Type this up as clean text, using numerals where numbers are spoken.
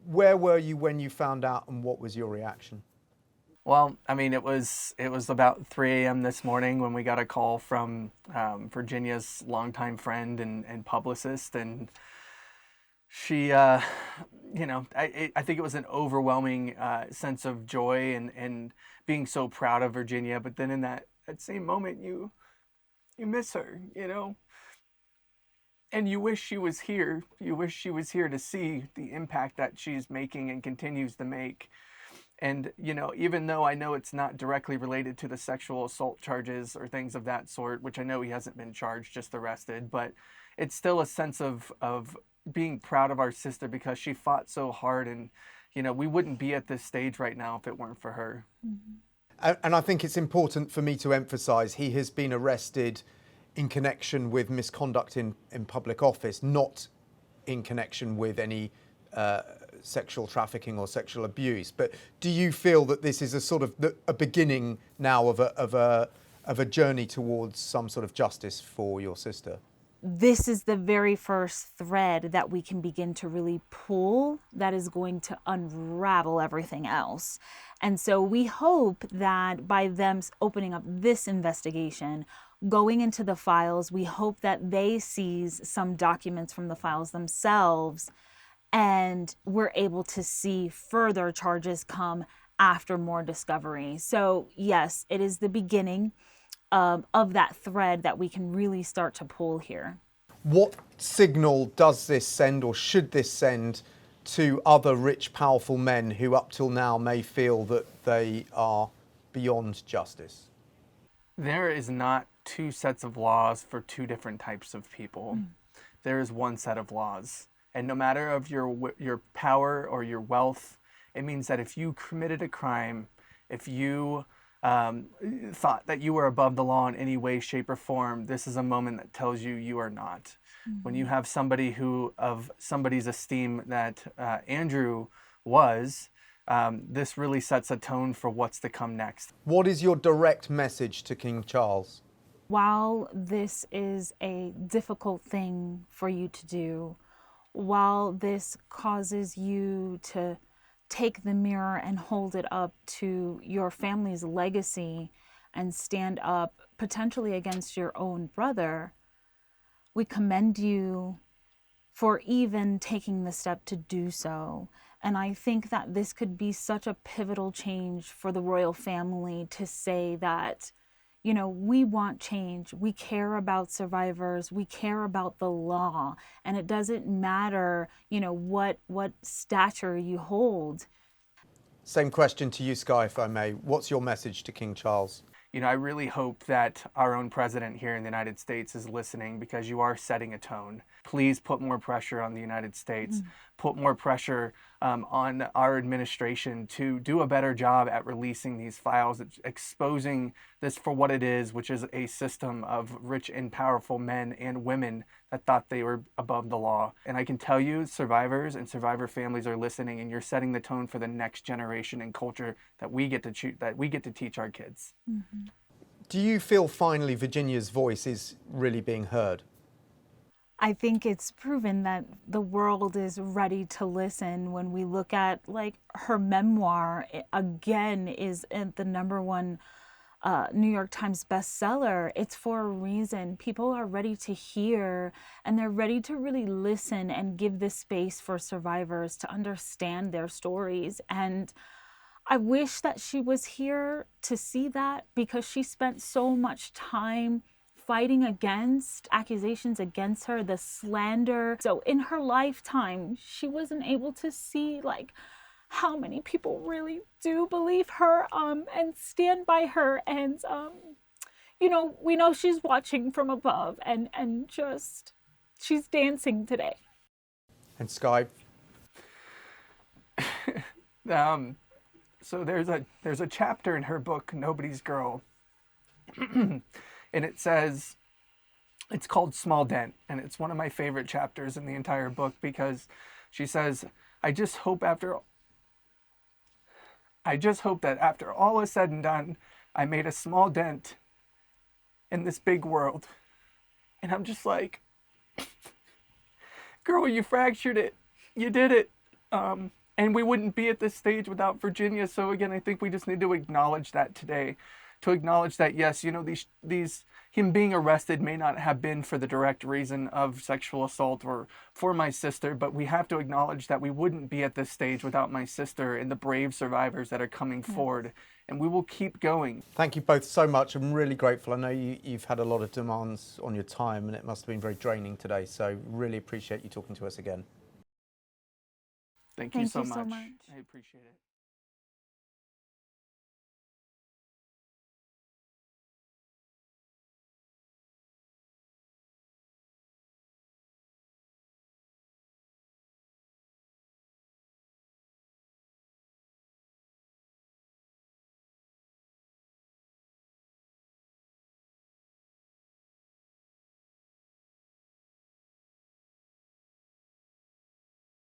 Where were you when you found out, and what was your reaction? Well, I mean, it was about 3 a.m. this morning when we got a call from Virginia's longtime friend and publicist, and she, I think it was an overwhelming sense of joy and being so proud of Virginia. But then in that same moment, you miss her, and you wish she was here. You wish she was here to see the impact that she's making and continues to make. And, even though I know it's not directly related to the sexual assault charges or things of that sort, which I know he hasn't been charged, just arrested, but it's still a sense of being proud of our sister because she fought so hard. And, we wouldn't be at this stage right now if it weren't for her. And I think it's important for me to emphasise he has been arrested in connection with misconduct in public office, not in connection with any sexual trafficking or sexual abuse. But do you feel that this is a sort of a beginning now of a journey towards some sort of justice for your sister? This is the very first thread that we can begin to really pull that is going to unravel everything else. And so we hope that by them opening up this investigation, going into the files, we hope that they seize some documents from the files themselves, and we're able to see further charges come after more discovery. So yes, it is the beginning of that thread that we can really start to pull here. What signal does this send, or should this send, to other rich, powerful men who up till now may feel that they are beyond justice? There is not two sets of laws for two different types of people. There is one set of laws. And no matter of your power or your wealth, it means that if you committed a crime, if you thought that you were above the law in any way, shape, or form, this is a moment that tells you you are not. When you have somebody of somebody's esteem that Andrew was, this really sets a tone for what's to come next. What is your direct message to King Charles? While this is a difficult thing for you to do, while this causes you to take the mirror and hold it up to your family's legacy and stand up potentially against your own brother, we commend you for even taking the step to do so. And I think that this could be such a pivotal change for the royal family to say that, we want change. We care about survivors. We care about the law. And it doesn't matter, what stature you hold. Same question to you, Skye, if I may. What's your message to King Charles? I really hope that our own president here in the United States is listening, because you are setting a tone. Please put more pressure on the United States. Put more pressure on our administration to do a better job at releasing these files, exposing this for what it is, which is a system of rich and powerful men and women that thought they were above the law. And I can tell you, survivors and survivor families are listening, and you're setting the tone for the next generation and culture that we get to teach our kids. Do you feel finally Virginia's voice is really being heard? I think it's proven that the world is ready to listen when we look at her memoir, again, is the #1 New York Times bestseller. It's for a reason. People are ready to hear, and they're ready to really listen and give this space for survivors to understand their stories. And I wish that she was here to see that, because she spent so much time fighting against accusations against her, the slander. So in her lifetime, she wasn't able to see how many people really do believe her and stand by her. And, we know she's watching from above and just, she's dancing today. And Skye? So there's a chapter in her book, Nobody's Girl, and it says, it's called Small Dent, and it's one of my favorite chapters in the entire book, because she says, I just hope that after all is said and done, I made a small dent in this big world. And I'm just like, girl, you fractured it. You did it. And we wouldn't be at this stage without Virginia. So again, I think we just need to acknowledge that today, to acknowledge that, yes, you know, him being arrested may not have been for the direct reason of sexual assault or for my sister, but we have to acknowledge that we wouldn't be at this stage without my sister and the brave survivors that are coming forward. And we will keep going. Thank you both so much. I'm really grateful. I know you've had a lot of demands on your time and it must have been very draining today. So really appreciate you talking to us again. Thank you so much. I appreciate it.